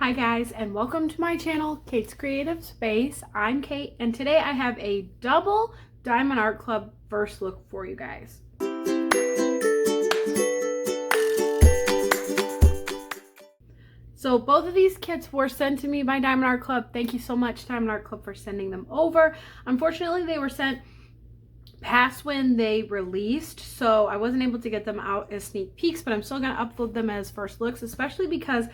Hi guys, and welcome to my channel, Kate's Creative Space. I'm Kate, and today I have a double Diamond Art Club first look for you guys. So both of these kits were sent to me by Diamond Art Club. Thank you so much, Diamond Art Club, for sending them over. Unfortunately, they were sent past when they released, so I wasn't able to get them out as sneak peeks, but I'm still going to upload them as first looks, especially because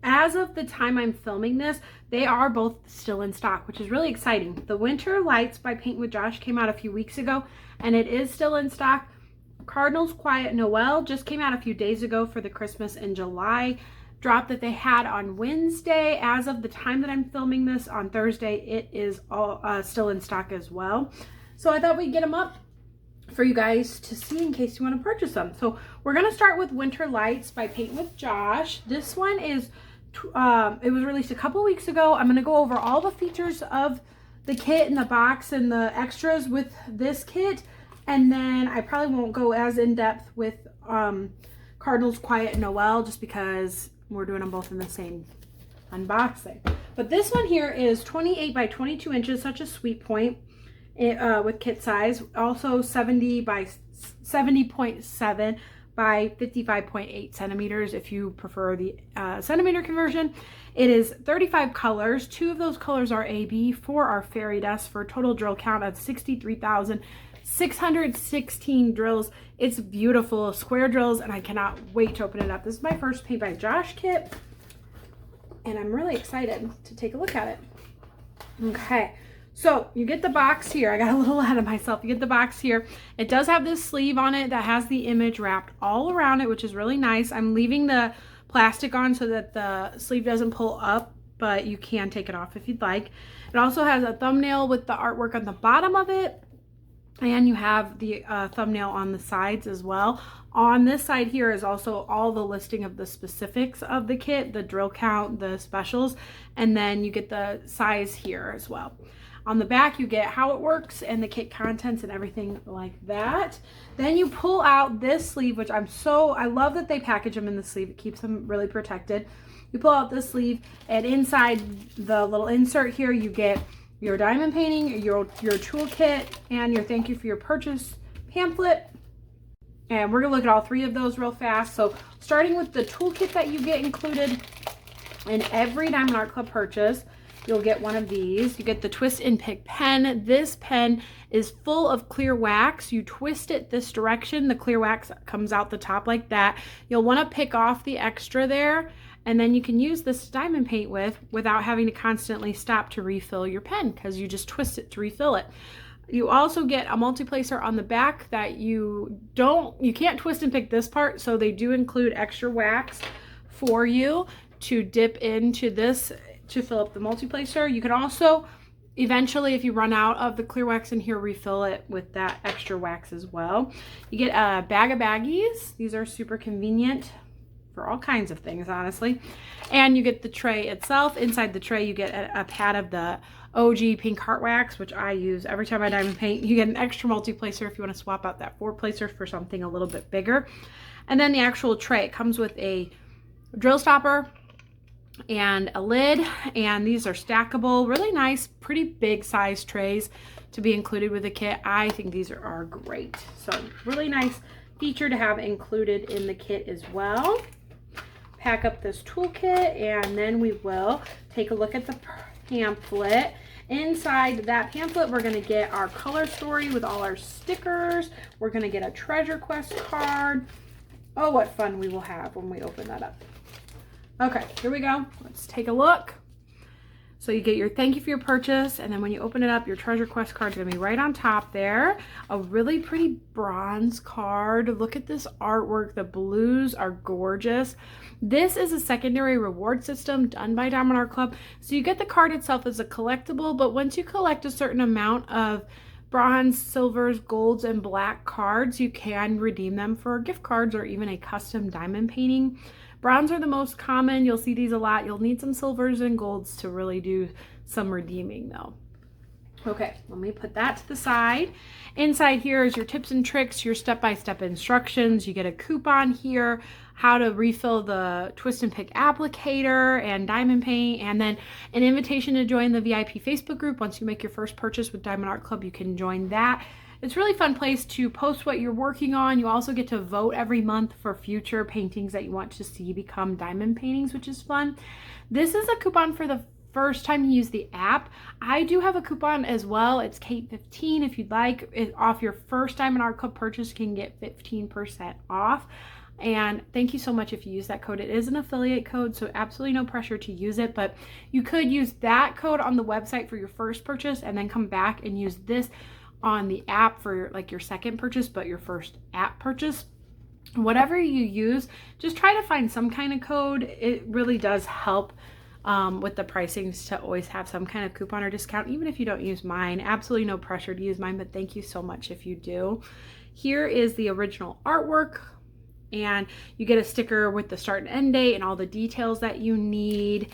as of the time I'm filming this, they are both still in stock, which is really exciting. The Winter Lights by Paint with Josh came out a few weeks ago, and it is still in stock. Cardinals Quiet Noel just came out a few days ago for the Christmas in July drop that they had on Wednesday. As of the time that I'm filming this on Thursday, it is all still in stock as well. So I thought we'd get them up for you guys to see in case you want to purchase them. So we're going to start with Winter Lights by Paint with Josh. This one is it was released a couple weeks ago. I'm going to go over all the features of the kit and the box and the extras with this kit, and then I probably won't go as in depth with Cardinals Quiet Noel just because we're doing them both in the same unboxing. But this one here is 28 by 22 inches, such a sweet point with kit size. Also 70 by 70.7 by 55.8 centimeters if you prefer the centimeter conversion. It is 35 colors. 2 of those colors are AB, 4 are fairy dust, for a total drill count of 63,616 drills. It's beautiful square drills, and I cannot wait to open it up. This is my first Paint by Josh kit, and I'm really excited to take a look at it. Okay. So you get the box here. I got a little ahead of myself. You get the box here. It does have this sleeve on it that has the image wrapped all around it, which is really nice. I'm leaving the plastic on so that the sleeve doesn't pull up, but you can take it off if you'd like. It also has a thumbnail with the artwork on the bottom of it, and you have the thumbnail on the sides as well. On this side here is also all the listing of the specifics of the kit, the drill count, the specials, and then you get the size here as well. On the back, you get how it works and the kit contents and everything like that. Then you pull out this sleeve, which I love that they package them in the sleeve. It keeps them really protected. You pull out this sleeve, and inside the little insert here, you get your diamond painting, your toolkit, and your thank you for your purchase pamphlet. And we're gonna look at all 3 of those real fast. So starting with the toolkit that you get included in every Diamond Art Club purchase, you'll get one of these. You get the Twist and Pick pen. This pen is full of clear wax. You twist it this direction, the clear wax comes out the top like that. You'll want to pick off the extra there, and then you can use this diamond paint without having to constantly stop to refill your pen, because you just twist it to refill it. You also get a multi-placer on the back that you can't twist and pick this part, so they do include extra wax for you to dip into this to fill up the multi-placer. You can also eventually, if you run out of the clear wax in here, refill it with that extra wax as well. You get a bag of baggies. These are super convenient for all kinds of things, honestly. And you get the tray itself. Inside the tray, you get a pad of the OG pink heart wax, which I use every time I diamond paint. You get an extra multi-placer if you want to swap out that 4-placer for something a little bit bigger. And then the actual tray, it comes with a drill stopper and a lid, and these are stackable, really nice, pretty big size trays to be included with the kit. I think these are great. So really nice feature to have included in the kit as well. Pack up this toolkit, and then we will take a look at the pamphlet. Inside that pamphlet, we're going to get our color story with all our stickers. We're going to get a treasure quest card. Oh, what fun we will have when we open that up. Okay, here we go. Let's take a look. So you get your thank you for your purchase, and then when you open it up, your treasure quest card is going to be right on top there. A really pretty bronze card. Look at this artwork. The blues are gorgeous. This is a secondary reward system done by Diamond Art Club. So you get the card itself as a collectible, but once you collect a certain amount of bronze, silvers, golds, and black cards, you can redeem them for gift cards or even a custom diamond painting. Bronze are the most common. You'll see these a lot. You'll need some silvers and golds to really do some redeeming though. Okay, let me put that to the side. Inside here is your tips and tricks, your step-by-step instructions. You get a coupon here, how to refill the twist and pick applicator and diamond paint, and then an invitation to join the VIP Facebook group. Once you make your first purchase with Diamond Art Club, you can join that. It's a really fun place to post what you're working on. You also get to vote every month for future paintings that you want to see become diamond paintings, which is fun. This is a coupon for the first time you use the app. I do have a coupon as well. It's Kate15. If you'd like it off your first Diamond Art Club purchase, you can get 15% off. And thank you so much if you use that code. It is an affiliate code, so absolutely no pressure to use it, but you could use that code on the website for your first purchase and then come back and use this on the app for like your second purchase, but your first app purchase. Whatever you use, just try to find some kind of code. It really does help with the pricings to always have some kind of coupon or discount, even if you don't use mine. Absolutely no pressure to use mine, but thank you so much if you do. Here is the original artwork, and you get a sticker with the start and end date and all the details that you need.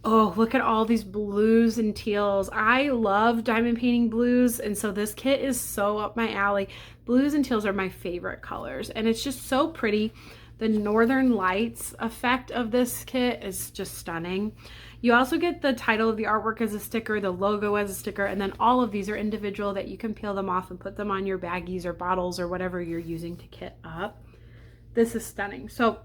Oh, look at all these blues and teals. I love diamond painting blues, and so this kit is so up my alley. Blues and teals are my favorite colors, and it's just so pretty. The Northern Lights effect of this kit is just stunning. You also get the title of the artwork as a sticker, the logo as a sticker, and then all of these are individual that you can peel them off and put them on your baggies or bottles or whatever you're using to kit up. This is stunning. So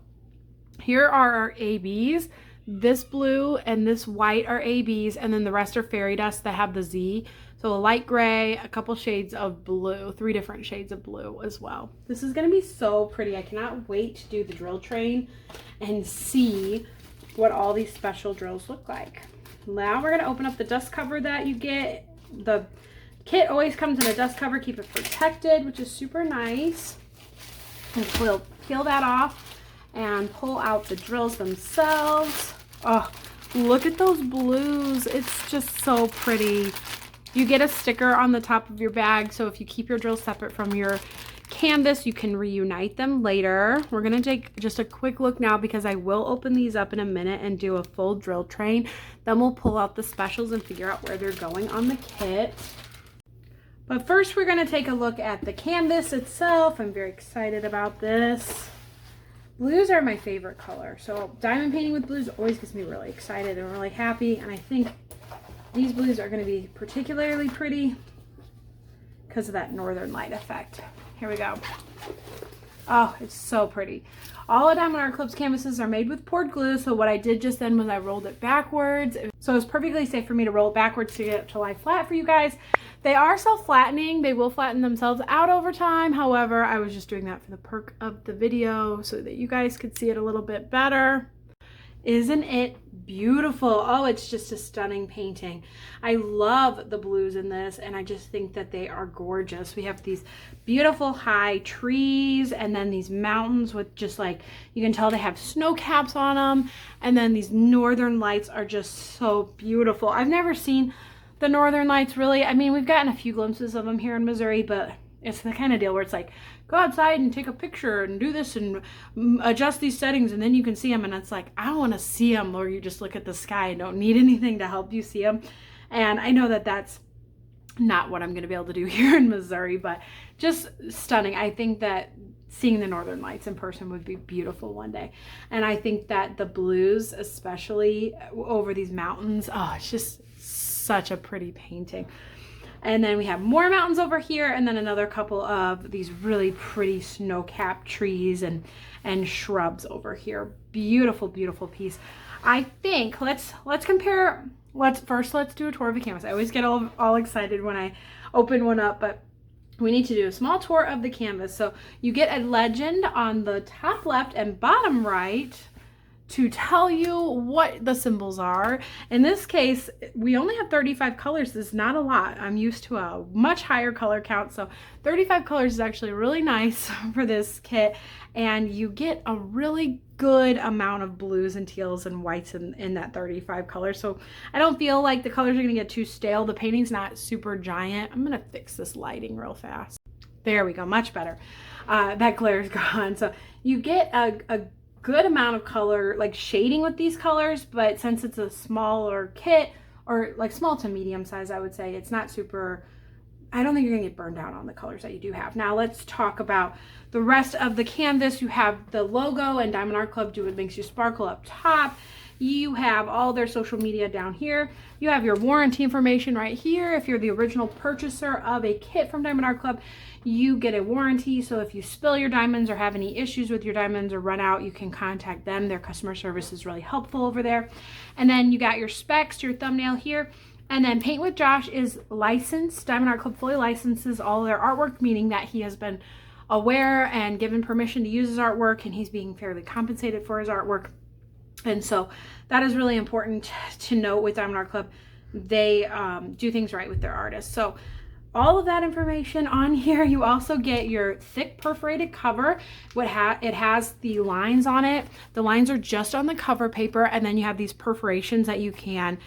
here are our ABs. This blue and this white are ABs, and then the rest are fairy dust that have the Z. So a light gray, a couple shades of blue, 3 different shades of blue as well. This is gonna be so pretty. I cannot wait to do the drill train and see what all these special drills look like. Now we're gonna open up the dust cover that you get. The kit always comes in a dust cover, keep it protected, which is super nice. And we'll peel that off and pull out the drills themselves. Oh, look at those blues. It's just so pretty. You get a sticker on the top of your bag, so if you keep your drills separate from your canvas, you can reunite them later. We're gonna take just a quick look now because I will open these up in a minute and do a full drill train. Then we'll pull out the specials and figure out where they're going on the kit. But first we're gonna take a look at the canvas itself. I'm very excited about this. Blues are my favorite color, so diamond painting with blues always gets me really excited and really happy, and I think these blues are going to be particularly pretty because of that Northern Light effect. Here we go. Oh, it's so pretty. All of Diamond Art Club's canvases are made with poured glue, so what I did just then was I rolled it backwards. So it's perfectly safe for me to roll it backwards to get it to lie flat for you guys. They are self-flattening. They will flatten themselves out over time. However, I was just doing that for the perk of the video so that you guys could see it a little bit better. Isn't it beautiful? Oh, it's just a stunning painting. I love the blues in this, and I just think that they are gorgeous. We have these beautiful high trees, and then these mountains with just like, you can tell they have snow caps on them, and then these northern lights are just so beautiful. I've never seen the northern lights really. I mean, we've gotten a few glimpses of them here in Missouri, but it's the kind of deal where it's like, go outside and take a picture and do this and adjust these settings and then you can see them. And it's like, I don't want to see them, or you just look at the sky and don't need anything to help you see them. And I know that that's not what I'm going to be able to do here in Missouri, but just stunning. I think that seeing the northern lights in person would be beautiful one day. And I think that the blues, especially over these mountains, oh, it's just such a pretty painting. And then we have more mountains over here, and then another couple of these really pretty snow-capped trees and shrubs over here. Beautiful, beautiful piece. I think let's compare. Let's do a tour of the canvas. I always get all excited when I open one up, but we need to do a small tour of the canvas. So you get a legend on the top left and bottom right to tell you what the symbols are. In this case, we only have 35 colors. This is not a lot. I'm used to a much higher color count, so 35 colors is actually really nice for this kit, and you get a really good amount of blues and teals and whites in that 35 colors. So I don't feel like the colors are gonna get too stale. The painting's not super giant. I'm gonna fix this lighting real fast. There we go, much better. That glare is gone. So you get a good amount of color, like shading with these colors, but since it's a smaller kit, or like small to medium size, I would say. It's not super, I don't think you're gonna get burned out on the colors that you do have. Now let's talk about the rest of the canvas. You have the logo and Diamond Art Club Do What Makes You Sparkle up top. You have all their social media down here. You have your warranty information right here. If you're the original purchaser of a kit from Diamond Art Club, you get a warranty. So if you spill your diamonds or have any issues with your diamonds or run out, you can contact them. Their customer service is really helpful over there. And then you got your specs, your thumbnail here. And then Paint with Josh is licensed. Diamond Art Club fully licenses all their artwork, meaning that he has been aware and given permission to use his artwork, and he's being fairly compensated for his artwork. And so that is really important to note with Diamond Art Club. They do things right with their artists. So all of that information on here. You also get your thick perforated cover. It has the lines on it. The lines are just on the cover paper, and then you have these perforations that you can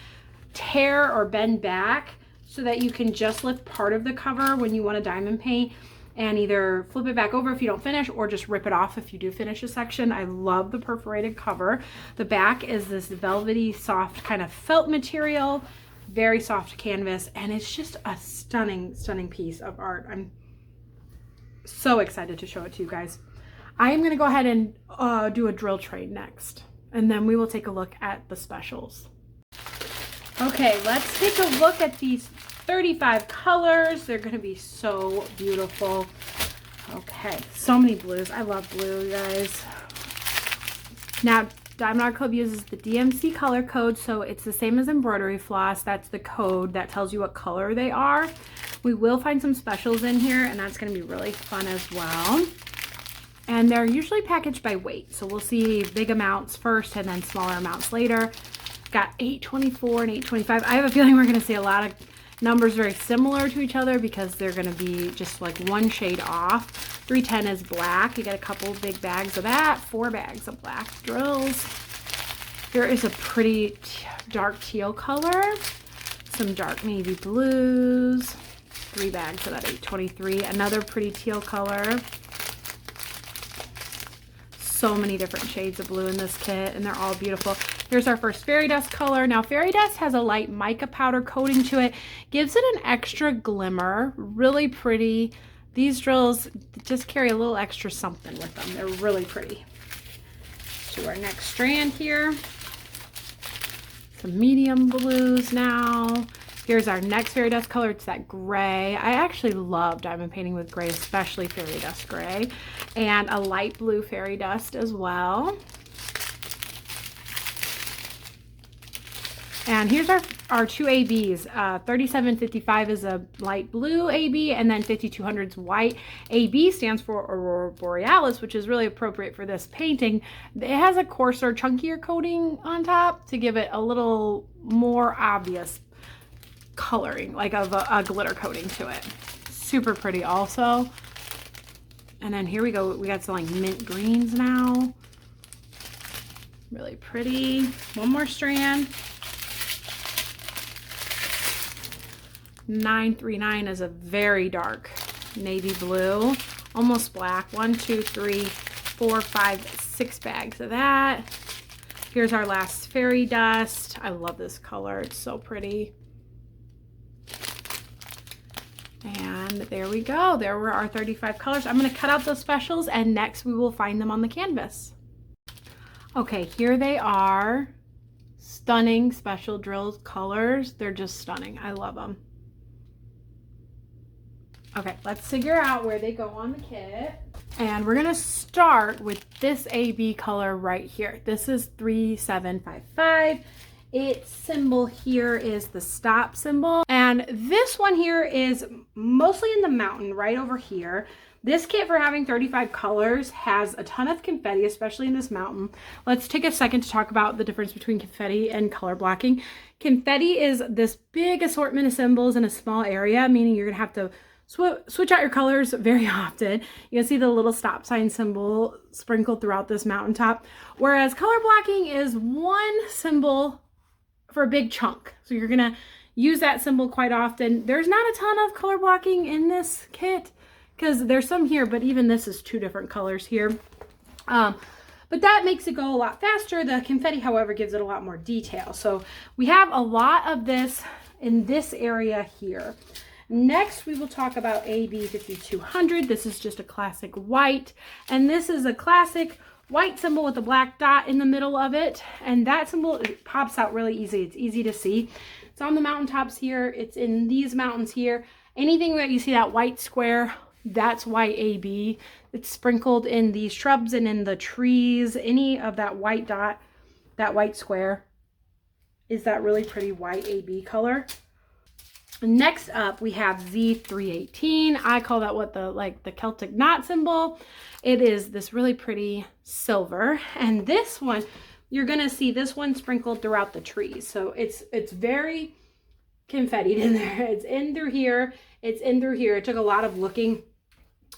tear or bend back so that you can just lift part of the cover when you want to diamond paint, and either flip it back over if you don't finish or just rip it off if you do finish a section. I love the perforated cover. The back is this velvety, soft kind of felt material, very soft canvas, and it's just a stunning, stunning piece of art. I'm so excited to show it to you guys. I am going to go ahead and do a drill trade next, and then we will take a look at the specials. Okay, let's take a look at these 35 colors. They're going to be so beautiful. Okay, so many blues. I love blue, you guys. Now, Diamond Art Club uses the DMC color code, so it's the same as embroidery floss. That's the code that tells you what color they are. We will find some specials in here, and that's going to be really fun as well. And they're usually packaged by weight, so we'll see big amounts first and then smaller amounts later. Got 824 and 825. I have a feeling we're going to see a lot of numbers very similar to each other because they're going to be just like one shade off. 310 is black. You get a couple big bags of that. 4 bags of black drills. Here is a pretty dark teal color. Some dark navy blues. 3 bags of that 823. Another pretty teal color. So many different shades of blue in this kit, and they're all beautiful. Here's our first fairy dust color. Now, fairy dust has a light mica powder coating to it. Gives it an extra glimmer. Really pretty. These drills just carry a little extra something with them. They're really pretty. To our next strand here. Some medium blues now. Here's our next fairy dust color. It's that gray. I actually love diamond painting with gray, especially fairy dust gray. And a light blue fairy dust as well. And here's our 2 ABs. 3755 is a light blue AB, and then 5200's white. AB stands for Aurora Borealis, which is really appropriate for this painting. It has a coarser, chunkier coating on top to give it a little more obvious coloring, like of a glitter coating to it. Super pretty also. And then here we go. We got some like mint greens now. Really pretty. One more strand. 939 is a very dark navy blue, almost black. 1, 2, 3, 4, 5, 6 bags of that. Here's our last fairy dust. I love this color. It's so pretty. And there we go. There were our 35 colors. I'm going to cut out those specials, and next we will find them on the canvas. Okay, here they are. Stunning special drills colors. They're just stunning. I love them. Okay, let's figure out where they go on the kit. And we're gonna start with this AB color right here. This is 3755. Its symbol here is the stop symbol. And this one here is mostly in the mountain right over here. This kit, for having 35 colors, has a ton of confetti, especially in this mountain. Let's take a second to talk about the difference between confetti and color blocking. Confetti is this big assortment of symbols in a small area, meaning you're gonna have to switch out your colors very often. You can see the little stop sign symbol sprinkled throughout this mountaintop. Whereas color blocking is one symbol for a big chunk. So you're gonna use that symbol quite often. There's not a ton of color blocking in this kit because there's some here, but even this is 2 different colors here. But but that makes it go a lot faster. The confetti, however, gives it a lot more detail. So we have a lot of this in this area here. Next, we will talk about AB 5200. This is just a classic white, and this is a classic white symbol with a black dot in the middle of it, and that symbol, it pops out really easy. It's easy to see. It's on the mountaintops here. It's in these mountains here. Anything that you see that white square, that's white AB. It's sprinkled in these shrubs and in the trees. Any of that white dot, that white square, is that really pretty white AB color. Next up, we have Z318. I call that what the Celtic knot symbol. It is this really pretty silver. And this one, you're gonna see this one sprinkled throughout the trees. So it's very confettied in there. It's in through here. It's in through here. It took a lot of looking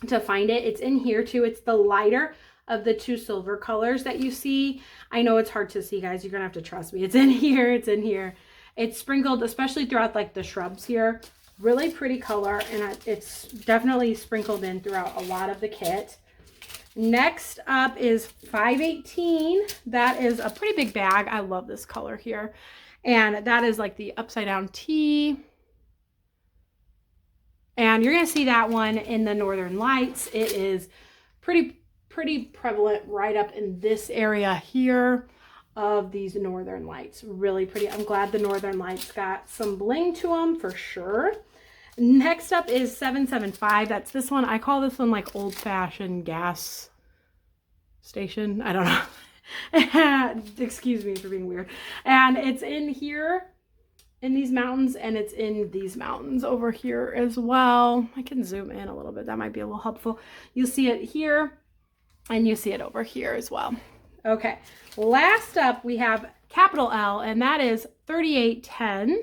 to find it. It's in here too. It's the lighter of the two silver colors that you see. I know it's hard to see, guys. You're gonna have to trust me. It's in here. It's in here. It's sprinkled, especially throughout like the shrubs here. Really pretty color, and it's definitely sprinkled in throughout a lot of the kit. Next up is 518. That is a pretty big bag. I love this color here. And that is like the upside down T. And you're going to see that one in the Northern Lights. It is pretty prevalent right up in this area here of these Northern Lights. Really pretty. I'm glad the Northern Lights got some bling to them for sure. Next up is 775. That's this one. I call this one like old-fashioned gas station. I don't know. Excuse me for being weird. And it's in here in these mountains, and it's in these mountains over here as well. I can zoom in a little bit. That might be a little helpful. You'll see it here, and you see it over here as well. Okay, last up we have capital L, and that is 3810.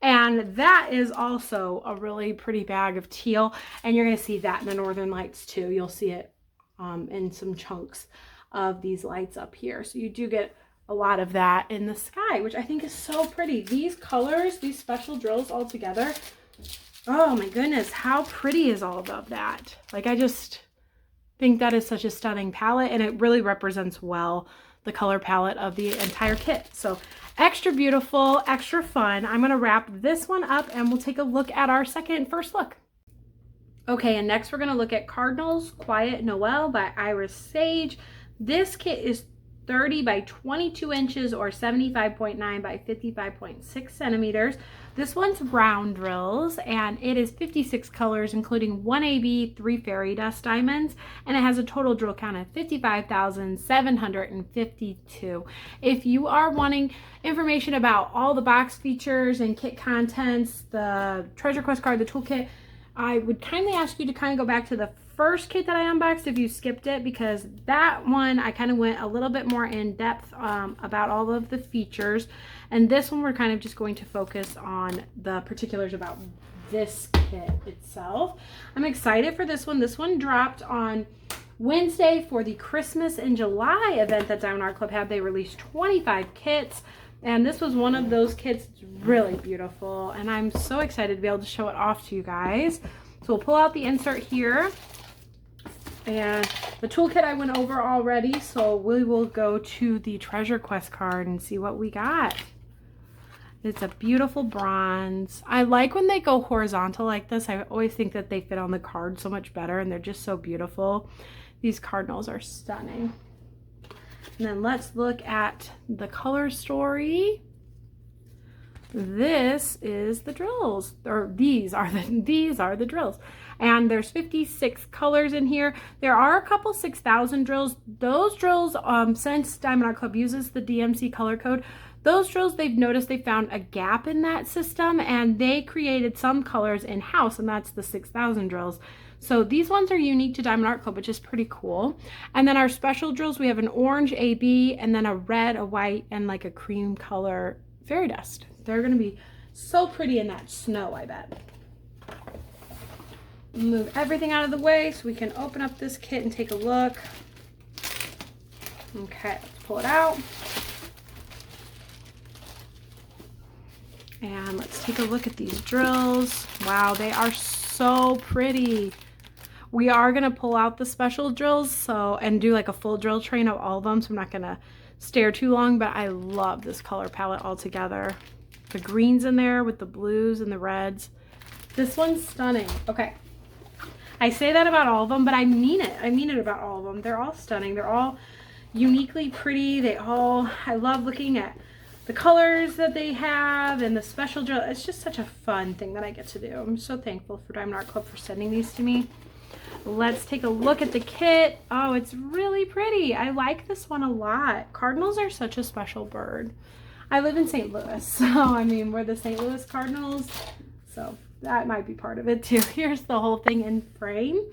And that is also a really pretty bag of teal. And you're going to see that in the Northern Lights too. You'll see it in some chunks of these lights up here. So you do get a lot of that in the sky, which I think is so pretty. These colors, these special drills all together. Oh my goodness, how pretty is all of that? Like, I just think that is such a stunning palette, and it really represents well the color palette of the entire kit. So extra beautiful, extra fun. I'm gonna wrap this one up and we'll take a look at our second and first look. Okay, and next we're gonna look at Cardinals Quiet Noel by Iris Sage. This kit is 30 by 22 inches or 75.9 by 55.6 centimeters. This one's round drills, and it is 56 colors, including 1 AB, 3 fairy dust diamonds, and it has a total drill count of 55,752. If you are wanting information about all the box features and kit contents, the treasure quest card, the toolkit, I would kindly ask you to kind of go back to the first kit that I unboxed if you skipped it, because that one I kind of went a little bit more in depth about all of the features, and this one we're kind of just going to focus on the particulars about this kit itself. I'm excited for this one. This one dropped on Wednesday for the Christmas in July event that Diamond Art Club had. They released 25 kits, and this was one of those kits. It's really beautiful, and I'm so excited to be able to show it off to you guys. So we'll pull out the insert here. And the toolkit I went over already, so we will go to the treasure quest card and see what we got. It's a beautiful bronze. I like when they go horizontal like this. I always think that they fit on the card so much better, and they're just so beautiful. These cardinals are stunning. And then let's look at the color story. This is the drills, or these are the drills. And there's 56 colors in here. There are a couple 6,000 drills. Those drills, since Diamond Art Club uses the DMC color code, those drills, they've noticed they found a gap in that system, and they created some colors in-house, and that's the 6,000 drills. So these ones are unique to Diamond Art Club, which is pretty cool. And then our special drills, we have an orange AB, and then a red, a white, and like a cream color fairy dust. They're gonna be so pretty in that snow, I bet. Move everything out of the way so we can open up this kit and take a look. Okay, let's pull it out. And let's take a look at these drills. Wow, they are so pretty. We are going to pull out the special drills and do like a full drill train of all of them, so I'm not going to stare too long, but I love this color palette altogether. The greens in there with the blues and the reds. This one's stunning. Okay. I say that about all of them, but I mean it. I mean it about all of them. They're all stunning. They're all uniquely pretty. I love looking at the colors that they have and the special drill. It's just such a fun thing that I get to do. I'm so thankful for Diamond Art Club for sending these to me. Let's take a look at the kit. Oh, it's really pretty. I like this one a lot. Cardinals are such a special bird. I live in St. Louis, so I mean, we're the St. Louis Cardinals, so that might be part of it too. Here's the whole thing in frame.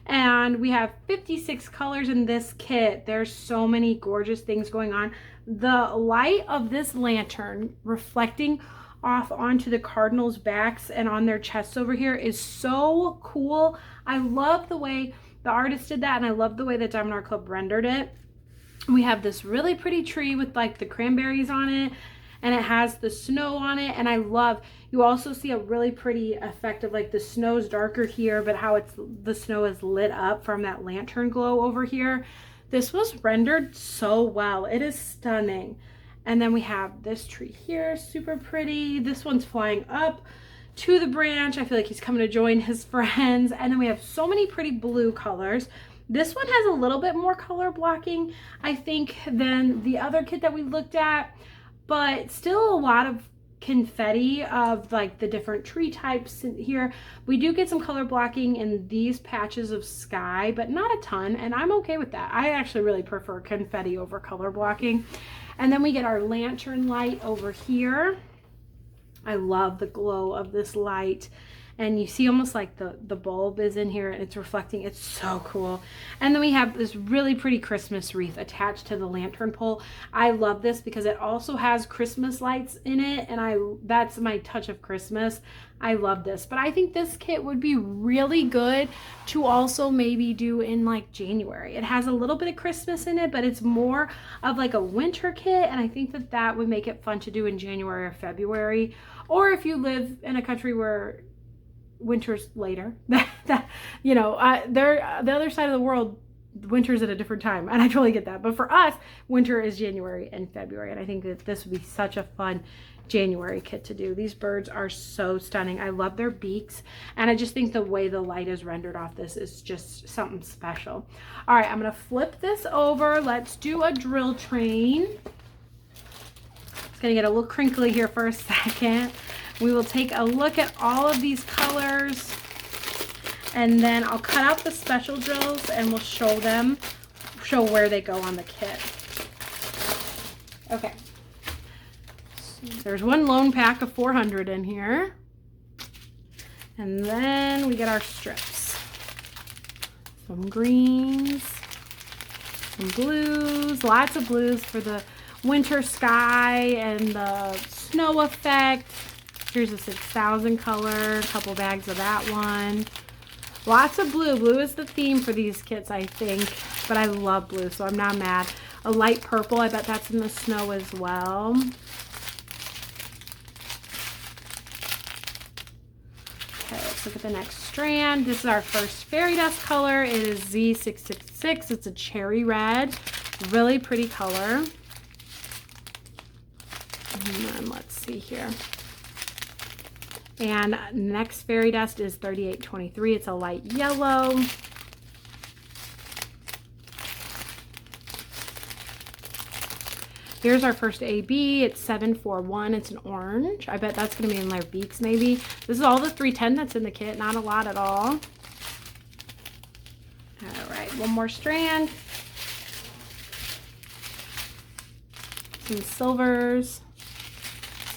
And we have 56 colors in this kit. There's so many gorgeous things going on. The light of this lantern reflecting off onto the Cardinals' backs and on their chests over here is so cool. I love the way the artist did that, and I love the way that Diamond Art Club rendered it. We have this really pretty tree with like the cranberries on it, and it has the snow on it, and I love, you also see a really pretty effect of like the snow's darker here, but how the snow is lit up from that lantern glow over here. This was rendered so well. It is stunning. And then we have this tree here, super pretty. This one's flying up to the branch. I feel like he's coming to join his friends. And then we have so many pretty blue colors. This one has a little bit more color blocking, I think, than the other kit that we looked at, but still a lot of confetti of like the different tree types in here. We do get some color blocking in these patches of sky, but not a ton, and I'm okay with that. I actually really prefer confetti over color blocking. And then we get our lantern light over here. I love the glow of this light. And you see almost like the bulb is in here and it's reflecting. It's so cool. And then we have this really pretty Christmas wreath attached to the lantern pole. I love this because it also has Christmas lights in it, and that's my touch of Christmas. I love this, but I think this kit would be really good to also maybe do in like January. It has a little bit of Christmas in it, but it's more of like a winter kit, and I think that would make it fun to do in January or February. Or if you live in a country where winter's later, you know, they're the other side of the world, winter's at a different time, and I totally get that. But for us, winter is January and February, and I think that this would be such a fun January kit to do. These birds are so stunning. I love their beaks, and I just think the way the light is rendered off this is just something special. All right, I'm gonna flip this over. Let's do a drill train. It's gonna get a little crinkly here for a second. We will take a look at all of these colors, and then I'll cut out the special drills and we'll show where they go on the kit. Okay. There's one lone pack of 400 in here. And then we get our strips. Some greens, some blues, lots of blues for the winter sky and the snow effect. Here's a 6,000 color, a couple bags of that one. Lots of blue. Blue is the theme for these kits, I think, but I love blue, so I'm not mad. A light purple, I bet that's in the snow as well. Okay, let's look at the next strand. This is our first fairy dust color. It is Z666. It's a cherry red. Really pretty color. And then let's see here. And next fairy dust is 3823. It's a light yellow. Here's our first AB. It's 741. It's an orange. I bet that's going to be in their beaks maybe. This is all the 310 that's in the kit. Not a lot at all. All right, one more strand. Some silvers.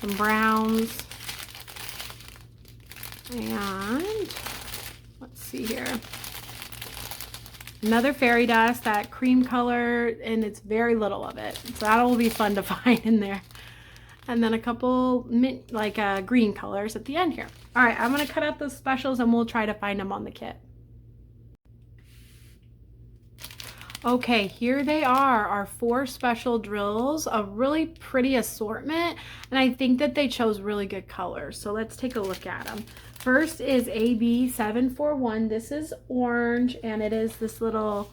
Some browns. And let's see here. Another fairy dust, that cream color, and it's very little of it. So that'll be fun to find in there. And then a couple mint, like green colors at the end here. All right, I'm gonna cut out those specials and we'll try to find them on the kit. Okay, here they are, our 4 special drills, a really pretty assortment, and I think that they chose really good colors. So let's take a look at them. First is AB741. This is orange, and it is this little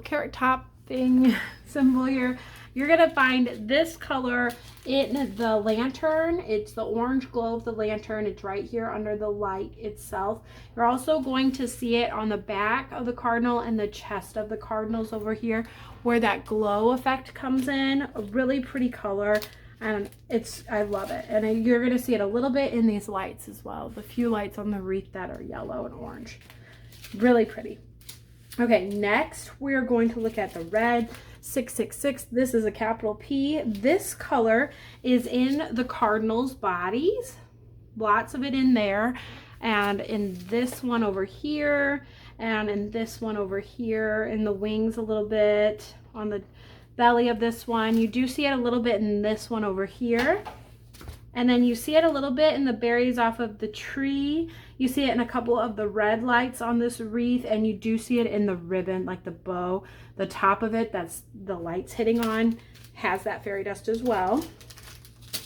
carrot top thing symbol here. You're gonna find this color in the lantern. It's the orange glow of the lantern. It's right here under the light itself. You're also going to see it on the back of the cardinal and the chest of the cardinals over here where that glow effect comes in. A really pretty color, and I love it. And you're gonna see it a little bit in these lights as well. The few lights on the wreath that are yellow and orange. Really pretty. Okay, next we're going to look at the red 666. This is a capital P. This color is in the cardinals' bodies. Lots of it in there. And in this one over here, and in this one over here, in the wings a little bit, on the belly of this one. You do see it a little bit in this one over here. And then you see it a little bit in the berries off of the tree. You see it in a couple of the red lights on this wreath, and you do see it in the ribbon, like the bow. The top of it, that's the lights hitting on, has that fairy dust as well.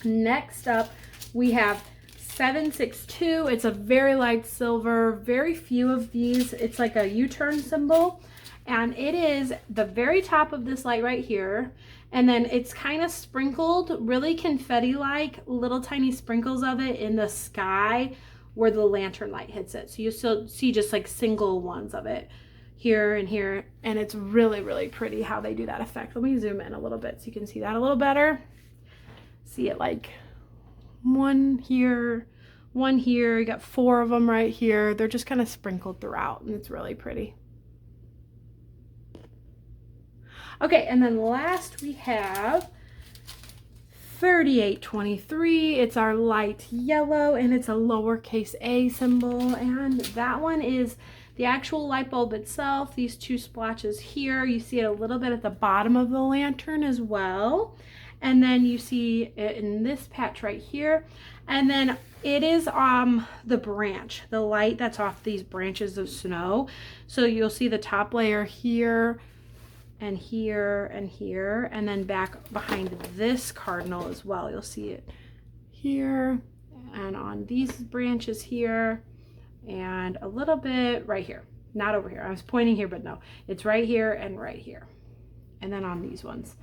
Next up, we have 762. It's a very light silver, very few of these. It's like a U-turn symbol, and it is the very top of this light right here. And then it's kind of sprinkled, really confetti-like, little tiny sprinkles of it in the sky where the lantern light hits it. So you still see just like single ones of it here and here. And it's really, really pretty how they do that effect. Let me zoom in a little bit so you can see that a little better. See it like one here, one here. You got 4 of them right here. They're just kind of sprinkled throughout, and it's really pretty. Okay, and then last we have 3823. It's our light yellow, and it's a lowercase a symbol, and that one is the actual light bulb itself. These 2 splotches here, you see it a little bit at the bottom of the lantern as well, and then you see it in this patch right here, and then it is the branch, the light that's off these branches of snow. So you'll see the top layer here and here and here, and then back behind this cardinal as well. You'll see it here and on these branches here, and a little bit right here. Not over here. I was pointing here, but no. It's right here and right here. And then on these ones.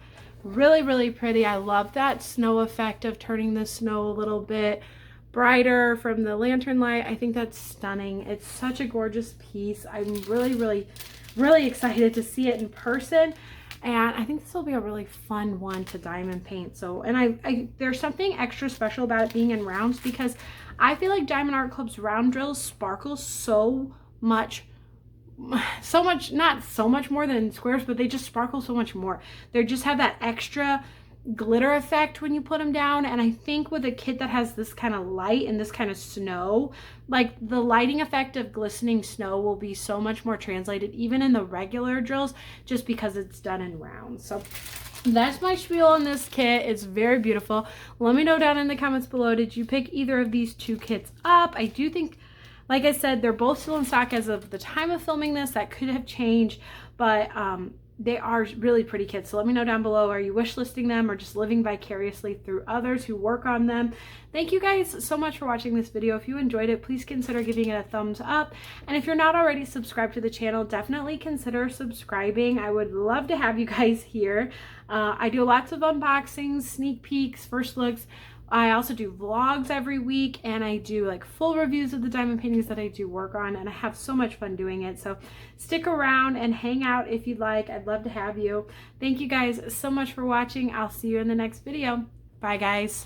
Really, really pretty. I love that snow effect of turning the snow a little bit brighter from the lantern light. I think that's stunning. It's such a gorgeous piece. I'm really, really excited to see it in person, and I think this will be a really fun one to diamond paint. So, and I there's something extra special about it being in rounds, because I feel like Diamond Art Club's round drills sparkle so much, not so much more than squares, but they just sparkle so much more. They just have that extra glitter effect when you put them down. And I think with a kit that has this kind of light and this kind of snow, like the lighting effect of glistening snow will be so much more translated even in the regular drills, just because it's done in rounds. So that's my spiel on this kit. It's very beautiful. Let me know down in the comments below, did you pick either of these 2 kits up? I do think, like I said, they're both still in stock as of the time of filming this. That could have changed, but they are really pretty kits. So let me know down below, are you wish listing them or just living vicariously through others who work on them? Thank you guys so much for watching this video. If you enjoyed it, please consider giving it a thumbs up. And if you're not already subscribed to the channel, definitely consider subscribing. I would love to have you guys here. I do lots of unboxings, sneak peeks, first looks. I also do vlogs every week, and I do like full reviews of the diamond paintings that I do work on, and I have so much fun doing it. So stick around and hang out if you'd like. I'd love to have you. Thank you guys so much for watching. I'll see you in the next video. Bye guys.